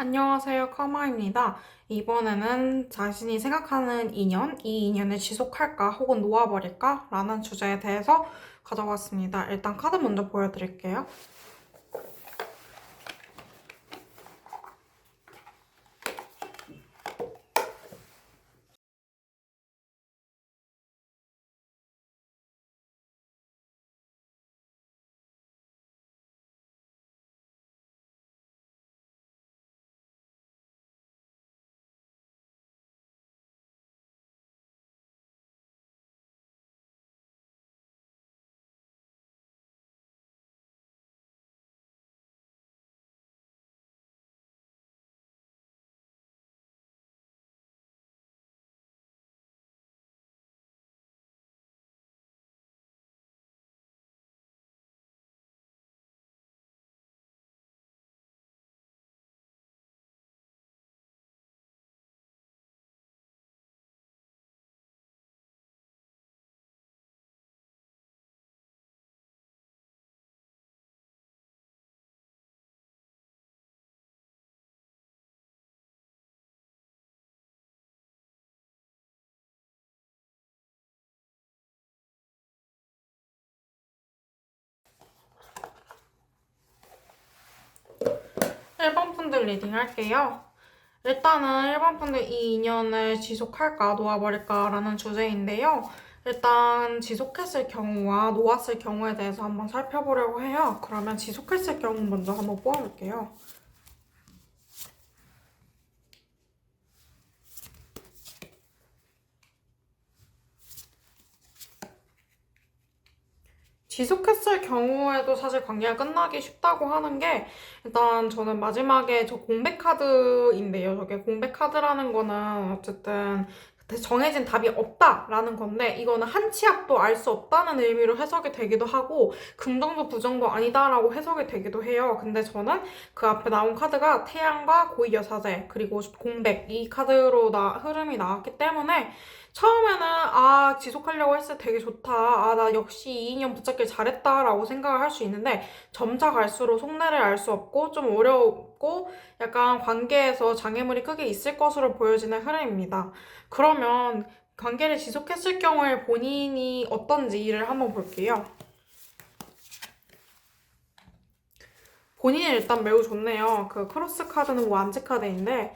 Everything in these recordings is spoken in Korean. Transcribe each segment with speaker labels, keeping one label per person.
Speaker 1: 안녕하세요, 카마입니다. 이번에는 자신이 생각하는 인연, 이 인연을 지속할까 혹은 놓아버릴까? 라는 주제에 대해서 가져왔습니다. 일단 카드 먼저 보여드릴게요. 1번 분들 리딩 할게요. 일단은 1번 분들 이 인연을 지속할까 놓아버릴까 라는 주제인데요. 일단 지속했을 경우와 놓았을 경우에 대해서 한번 살펴보려고 해요. 그러면 지속했을 경우 먼저 한번 뽑아볼게요. 지속했을 경우에도 사실 관계가 끝나기 쉽다고 하는 게 일단 저는 마지막에 저 공백 카드인데요. 저게 공백 카드라는 거는 어쨌든 정해진 답이 없다라는 건데 이거는 한 치 앞도 알 수 없다는 의미로 해석이 되기도 하고 긍정도 부정도 아니다라고 해석이 되기도 해요. 근데 저는 그 앞에 나온 카드가 태양과 고위여사제 그리고 공백 이 카드로 흐름이 나왔기 때문에 처음에는 지속하려고 했을 때 되게 좋다. 나 역시 이 인연 붙잡길 잘했다라고 생각을 할 수 있는데 점차 갈수록 속내를 알 수 없고 좀 어렵고 약간 관계에서 장애물이 크게 있을 것으로 보여지는 흐름입니다. 그러면 관계를 지속했을 경우에 본인이 어떤지를 한번 볼게요. 본인이 일단 매우 좋네요. 그 크로스 카드는 완즈 카드인데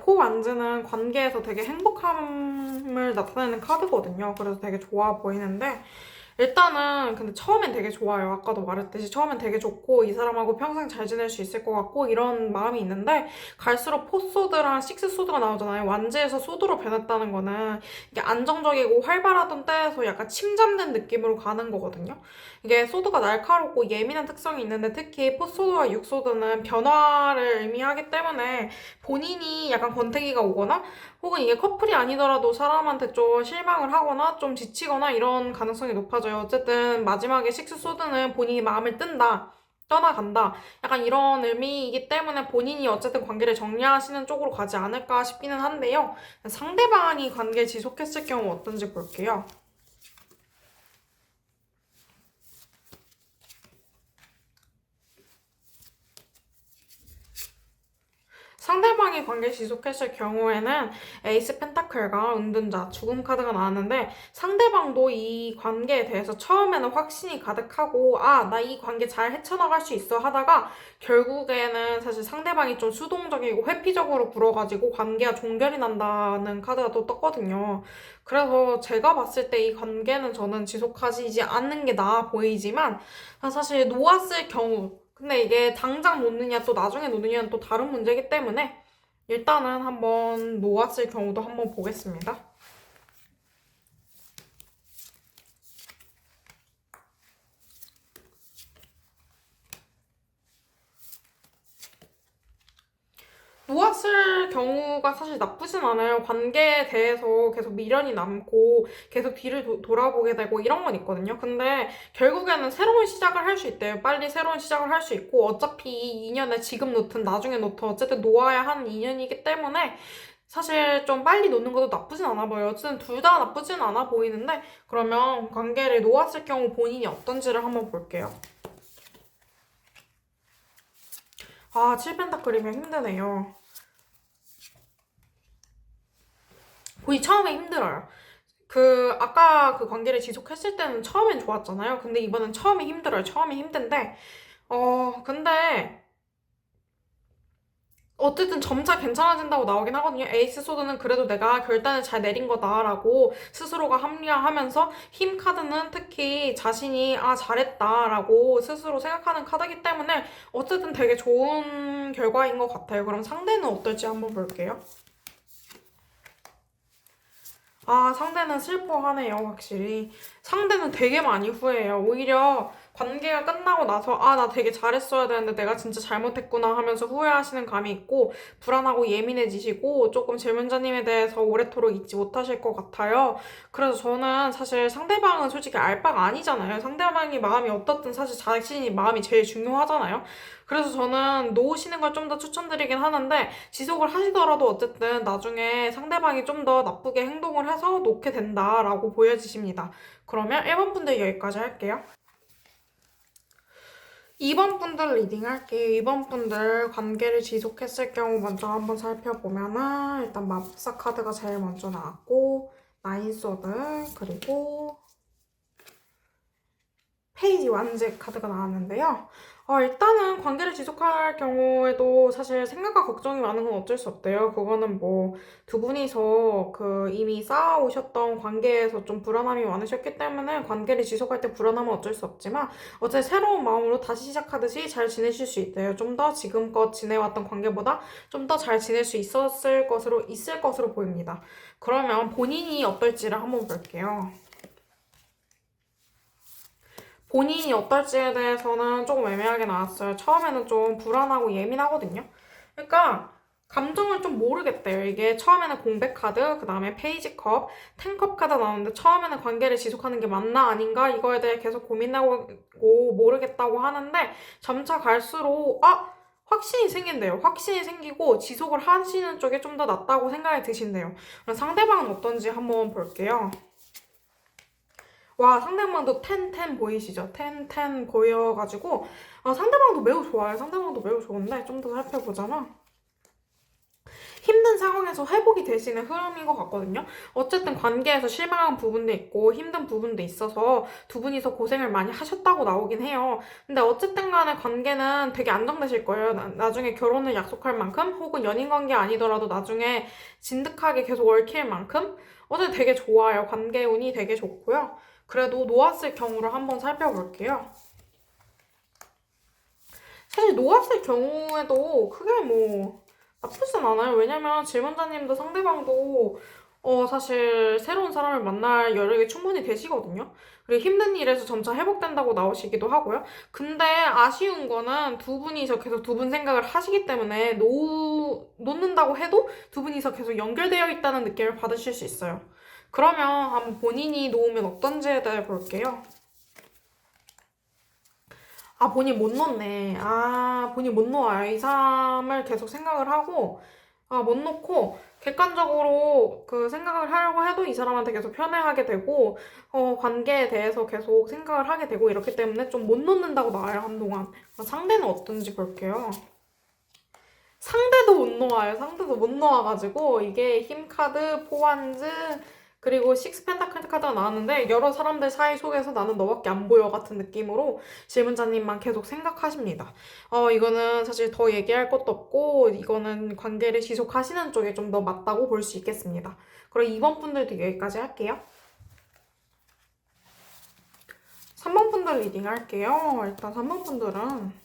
Speaker 1: 포 완즈는 관계에서 되게 행복함을 나타내는 카드거든요. 그래서 되게 좋아 보이는데 일단은 근데 처음엔 되게 좋아요. 아까도 말했듯이 처음엔 되게 좋고 이 사람하고 평생 잘 지낼 수 있을 것 같고 이런 마음이 있는데 갈수록 포소드랑 식스소드가 나오잖아요. 완즈에서 소드로 변했다는 거는 이게 안정적이고 활발하던 때에서 약간 침잠된 느낌으로 가는 거거든요. 이게 소드가 날카롭고 예민한 특성이 있는데 특히 포소드와 육소드는 변화를 의미하기 때문에 본인이 약간 권태기가 오거나 혹은 이게 커플이 아니더라도 사람한테 좀 실망을 하거나 좀 지치거나 이런 가능성이 높아져요. 어쨌든 마지막에 식스소드는 본인이 마음을 뜬다. 떠나간다. 약간 이런 의미이기 때문에 본인이 어쨌든 관계를 정리하시는 쪽으로 가지 않을까 싶기는 한데요. 상대방이 관계 지속했을 경우 어떤지 볼게요. 상대방이 관계 지속했을 경우에는 에이스 펜타클과 은둔자, 죽음 카드가 나왔는데 상대방도 이 관계에 대해서 처음에는 확신이 가득하고 나 이 관계 잘 헤쳐나갈 수 있어 하다가 결국에는 사실 상대방이 좀 수동적이고 회피적으로 굴어가지고 관계가 종결이 난다는 카드가 또 떴거든요. 그래서 제가 봤을 때 이 관계는 저는 지속하지 않는 게 나아 보이지만 사실 놓았을 경우 근데 이게 당장 놓느냐 또 나중에 놓느냐는 또 다른 문제이기 때문에 일단은 한번 놓았을 경우도 한번 보겠습니다. 놓았을 경우가 사실 나쁘진 않아요. 관계에 대해서 계속 미련이 남고 계속 뒤를 돌아보게 되고 이런 건 있거든요. 근데 결국에는 새로운 시작을 할 수 있대요. 빨리 새로운 시작을 할 수 있고 어차피 이 인연을 지금 놓든 나중에 놓든 어쨌든 놓아야 하는 인연이기 때문에 사실 좀 빨리 놓는 것도 나쁘진 않아 보여요. 어쨌든 둘 다 나쁘진 않아 보이는데 그러면 관계를 놓았을 경우 본인이 어떤지를 한번 볼게요. 7펜타클이면 힘드네요. 본인이 처음에 힘들어요. 아까 그 관계를 지속했을 때는 처음엔 좋았잖아요. 근데 이번엔 처음에 힘들어요. 처음에 힘든데, 근데 어쨌든 점차 괜찮아진다고 나오긴 하거든요. 에이스 소드는 그래도 내가 결단을 잘 내린 거다라고 스스로가 합리화하면서, 힘 카드는 특히 자신이 잘했다라고 스스로 생각하는 카드이기 때문에 어쨌든 되게 좋은 결과인 것 같아요. 그럼 상대는 어떨지 한번 볼게요. 상대는 슬퍼하네요, 확실히. 상대는 되게 많이 후회해요. 오히려 관계가 끝나고 나서, 나 되게 잘했어야 되는데 내가 진짜 잘못했구나 하면서 후회하시는 감이 있고, 불안하고 예민해지시고, 조금 질문자님에 대해서 오래도록 잊지 못하실 것 같아요. 그래서 저는 사실 상대방은 솔직히 알 바가 아니잖아요. 상대방이 마음이 어떻든 사실 자신이 마음이 제일 중요하잖아요. 그래서 저는 놓으시는 걸 좀 더 추천드리긴 하는데, 지속을 하시더라도 어쨌든 나중에 상대방이 좀 더 나쁘게 행동을 해서 놓게 된다라고 보여지십니다. 그러면 1번 분들 여기까지 할게요. 2번 분들 리딩 할게요. 2번 분들 관계를 지속했을 경우 먼저 한번 살펴보면은, 일단 마법사 카드가 제일 먼저 나왔고, 나인 소드, 그리고 페이지 완제 카드가 나왔는데요. 일단은 관계를 지속할 경우에도 사실 생각과 걱정이 많은 건 어쩔 수 없대요. 그거는 뭐 두 분이서 이미 쌓아오셨던 관계에서 좀 불안함이 많으셨기 때문에 관계를 지속할 때 불안함은 어쩔 수 없지만, 어제 새로운 마음으로 다시 시작하듯이 잘 지내실 수 있대요. 좀 더 지금껏 지내왔던 관계보다 좀 더 잘 지낼 수 있을 것으로 보입니다. 그러면 본인이 어떨지를 한번 볼게요. 본인이 어떨지에 대해서는 조금 애매하게 나왔어요. 처음에는 좀 불안하고 예민하거든요. 그러니까 감정을 좀 모르겠대요. 이게 처음에는 공백 카드, 그 다음에 페이지 컵, 텐컵 카드 나오는데, 처음에는 관계를 지속하는 게 맞나 아닌가 이거에 대해 계속 고민하고 모르겠다고 하는데, 점차 갈수록 확신이 생긴대요. 확신이 생기고 지속을 하시는 쪽에 좀 더 낫다고 생각이 드신대요. 그럼 상대방은 어떤지 한번 볼게요. 와, 상대방도 10 보이시죠? 10 보여가지고, 상대방도 매우 좋아요. 상대방도 매우 좋은데, 좀 더 살펴보자면, 힘든 상황에서 회복이 되시는 흐름인 것 같거든요. 어쨌든 관계에서 실망한 부분도 있고 힘든 부분도 있어서 두 분이서 고생을 많이 하셨다고 나오긴 해요. 근데 어쨌든 간에 관계는 되게 안정되실 거예요. 나중에 결혼을 약속할 만큼, 혹은 연인 관계 아니더라도 나중에 진득하게 계속 얽힐 만큼 어쨌든 되게 좋아요. 관계 운이 되게 좋고요. 그래도 놓았을 경우를 한번 살펴볼게요. 사실 놓았을 경우에도 크게 뭐 나쁘진 않아요. 왜냐면 질문자님도 상대방도 사실 새로운 사람을 만날 여력이 충분히 되시거든요. 그리고 힘든 일에서 점차 회복된다고 나오시기도 하고요. 근데 아쉬운 거는 두 분이서 계속 두 분 생각을 하시기 때문에 놓는다고 해도 두 분이서 계속 연결되어 있다는 느낌을 받으실 수 있어요. 그러면 한번 본인이 놓으면 어떤지에 대해 볼게요. 본인 못 놓네. 본인 못 놓아요. 이 사람을 계속 생각을 하고, 못 놓고, 객관적으로 그 생각을 하려고 해도 이 사람한테 계속 편애하게 되고, 관계에 대해서 계속 생각을 하게 되고, 이렇기 때문에 좀 못 놓는다고 나와요, 한동안. 상대는 어떤지 볼게요. 상대도 못 놓아요. 상대도 못 놓아가지고, 이게 힘카드, 포완즈, 그리고 식스 펜타클 카드가 나왔는데, 여러 사람들 사이 속에서 나는 너밖에 안 보여 같은 느낌으로 질문자님만 계속 생각하십니다. 이거는 사실 더 얘기할 것도 없고, 이거는 관계를 지속하시는 쪽에 좀 더 맞다고 볼 수 있겠습니다. 그럼 2번 분들도 여기까지 할게요. 3번 분들 리딩 할게요. 일단 3번 분들은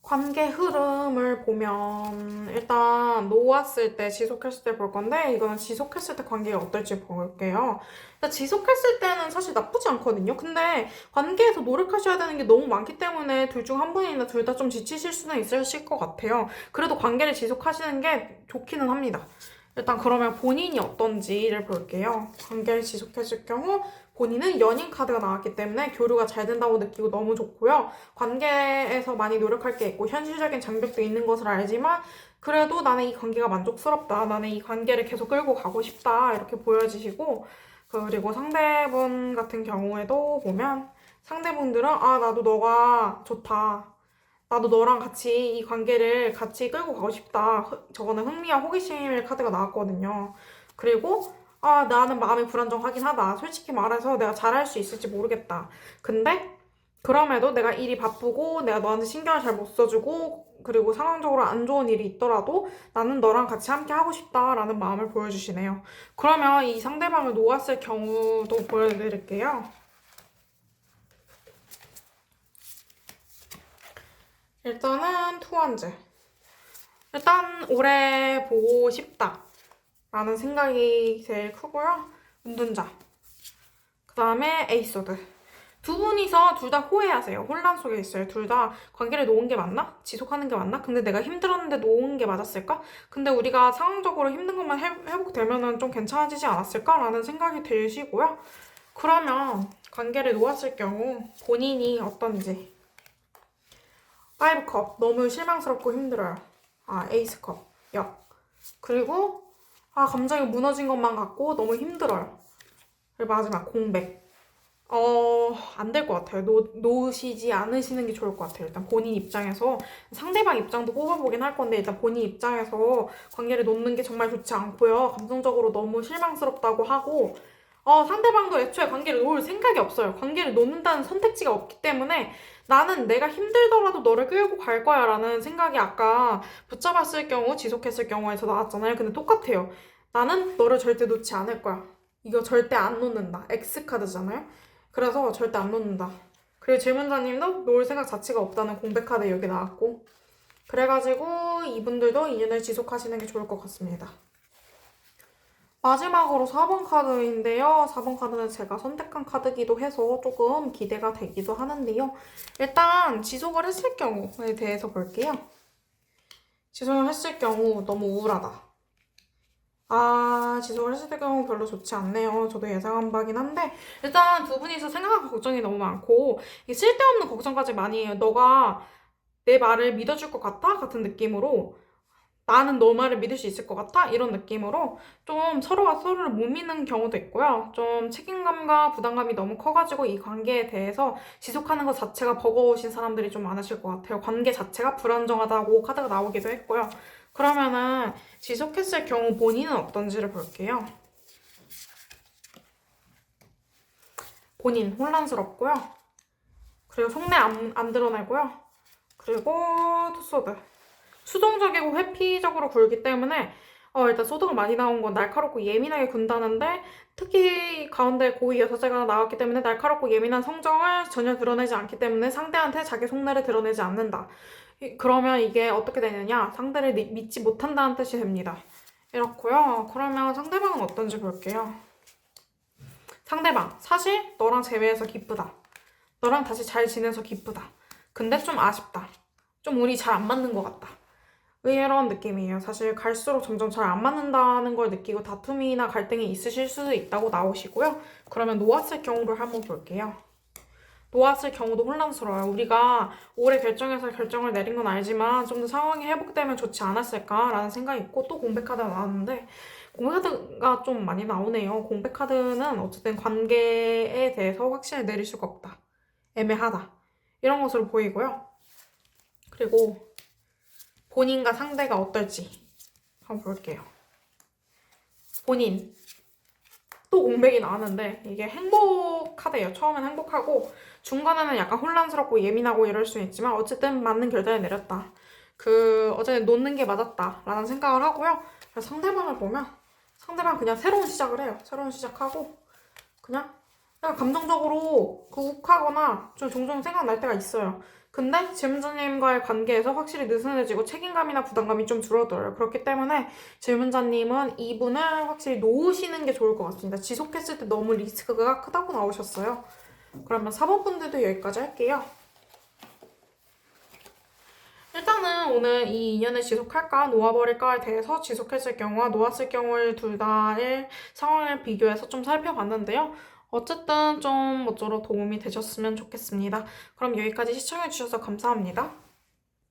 Speaker 1: 관계 흐름을 보면, 일단 놓았을 때, 지속했을 때 볼 건데, 이거는 지속했을 때 관계가 어떨지 볼게요. 일단 지속했을 때는 사실 나쁘지 않거든요. 근데 관계에서 노력하셔야 되는 게 너무 많기 때문에 둘 중 한 분이나 둘 다 좀 지치실 수는 있으실 것 같아요. 그래도 관계를 지속하시는 게 좋기는 합니다. 일단 그러면 본인이 어떤지를 볼게요. 관계를 지속했을 경우 본인은 연인 카드가 나왔기 때문에 교류가 잘 된다고 느끼고 너무 좋고요. 관계에서 많이 노력할 게 있고 현실적인 장벽도 있는 것을 알지만, 그래도 나는 이 관계가 만족스럽다, 나는 이 관계를 계속 끌고 가고 싶다, 이렇게 보여지시고, 그리고 상대분 같은 경우에도 보면, 상대분들은 나도 너가 좋다, 나도 너랑 같이 이 관계를 같이 끌고 가고 싶다. 저거는 흥미와 호기심의 카드가 나왔거든요. 그리고 나는 마음이 불안정하긴 하다. 솔직히 말해서 내가 잘할 수 있을지 모르겠다. 근데 그럼에도 내가 일이 바쁘고 내가 너한테 신경을 잘 못 써주고 그리고 상황적으로 안 좋은 일이 있더라도 나는 너랑 같이 함께 하고 싶다라는 마음을 보여주시네요. 그러면 이 상대방을 놓았을 경우도 보여드릴게요. 일단은 투원즈. 일단 오래 보고 싶다라는 생각이 제일 크고요. 은둔자. 그 다음에 에이소드. 두 분이서 둘 다 호해하세요. 혼란 속에 있어요. 둘 다 관계를 놓은 게 맞나? 지속하는 게 맞나? 근데 내가 힘들었는데 놓은 게 맞았을까? 근데 우리가 상황적으로 힘든 것만 회복되면은 좀 괜찮아지지 않았을까? 라는 생각이 드시고요. 그러면 관계를 놓았을 경우 본인이 어떤지. 5컵. 너무 실망스럽고 힘들어요. 에이스컵. 역. 그리고 감정이 무너진 것만 같고 너무 힘들어요. 그리고 마지막 공백. 안 될 것 같아요. 놓으시지 않으시는 게 좋을 것 같아요. 일단 본인 입장에서 상대방 입장도 뽑아보긴 할 건데 일단 본인 입장에서 관계를 놓는 게 정말 좋지 않고요. 감정적으로 너무 실망스럽다고 하고 상대방도 애초에 관계를 놓을 생각이 없어요. 관계를 놓는다는 선택지가 없기 때문에 나는 내가 힘들더라도 너를 끌고 갈 거야 라는 생각이 아까 붙잡았을 경우, 지속했을 경우에서 나왔잖아요. 근데 똑같아요. 나는 너를 절대 놓지 않을 거야. 이거 절대 안 놓는다. X카드잖아요. 그래서 절대 안 놓는다. 그리고 질문자님도 놓을 생각 자체가 없다는 공백카드 여기 나왔고 그래가지고 이분들도 인연을 지속하시는 게 좋을 것 같습니다. 마지막으로 4번 카드인데요. 4번 카드는 제가 선택한 카드기도 해서 조금 기대가 되기도 하는데요. 일단 지속을 했을 경우에 대해서 볼게요. 지속을 했을 경우 너무 우울하다. 지속을 했을 경우 별로 좋지 않네요. 저도 예상한 바긴 한데 일단 두 분이서 생각하고 걱정이 너무 많고 쓸데없는 걱정까지 많이 해요. 너가 내 말을 믿어줄 것 같아? 같은 느낌으로 나는 너 말을 믿을 수 있을 것 같아? 이런 느낌으로 좀 서로가 서로를 못 믿는 경우도 있고요. 좀 책임감과 부담감이 너무 커가지고 이 관계에 대해서 지속하는 것 자체가 버거우신 사람들이 좀 많으실 것 같아요. 관계 자체가 불안정하다고 카드가 나오기도 했고요. 그러면은 지속했을 경우 본인은 어떤지를 볼게요. 본인 혼란스럽고요. 그리고 속내 안 드러내고요. 그리고 투소드. 수동적이고 회피적으로 굴기 때문에 일단 소드가 많이 나온 건 날카롭고 예민하게 군다는데 특히 가운데 고위 여사제가 나왔기 때문에 날카롭고 예민한 성정을 전혀 드러내지 않기 때문에 상대한테 자기 속내를 드러내지 않는다. 그러면 이게 어떻게 되느냐? 상대를 믿지 못한다는 뜻이 됩니다. 이렇고요. 그러면 상대방은 어떤지 볼게요. 상대방, 사실 너랑 재회해서 기쁘다. 너랑 다시 잘 지내서 기쁘다. 근데 좀 아쉽다. 좀 우리 잘 안 맞는 것 같다. 이런 느낌이에요. 사실 갈수록 점점 잘 안 맞는다는 걸 느끼고 다툼이나 갈등이 있으실 수도 있다고 나오시고요. 그러면 놓았을 경우를 한번 볼게요. 놓았을 경우도 혼란스러워요. 우리가 오래 결정해서 결정을 내린 건 알지만 좀 더 상황이 회복되면 좋지 않았을까라는 생각이 있고 또 공백카드가 나왔는데 공백카드가 좀 많이 나오네요. 공백카드는 어쨌든 관계에 대해서 확신을 내릴 수가 없다. 애매하다. 이런 것으로 보이고요. 그리고 본인과 상대가 어떨지 한번 볼게요. 본인 또 공백이 나왔는데 이게 행복 카드예요. 처음엔 행복하고 중간에는 약간 혼란스럽고 예민하고 이럴 수 있지만 어쨌든 맞는 결단을 내렸다. 어제 놓는 게 맞았다 라는 생각을 하고요. 그래서 상대방을 보면 상대방 그냥 새로운 시작을 해요. 새로운 시작하고 그냥 감정적으로 욱하거나 좀 종종 생각날 때가 있어요. 근데 질문자님과의 관계에서 확실히 느슨해지고 책임감이나 부담감이 좀 줄어들어요. 그렇기 때문에 질문자님은 이분을 확실히 놓으시는 게 좋을 것 같습니다. 지속했을 때 너무 리스크가 크다고 나오셨어요. 그러면 4번 분들도 여기까지 할게요. 일단은 오늘 이 인연을 지속할까 놓아버릴까에 대해서 지속했을 경우와 놓았을 경우의 둘 다의 상황을 비교해서 좀 살펴봤는데요. 어쨌든 좀 모쪼록 도움이 되셨으면 좋겠습니다. 그럼 여기까지 시청해주셔서 감사합니다.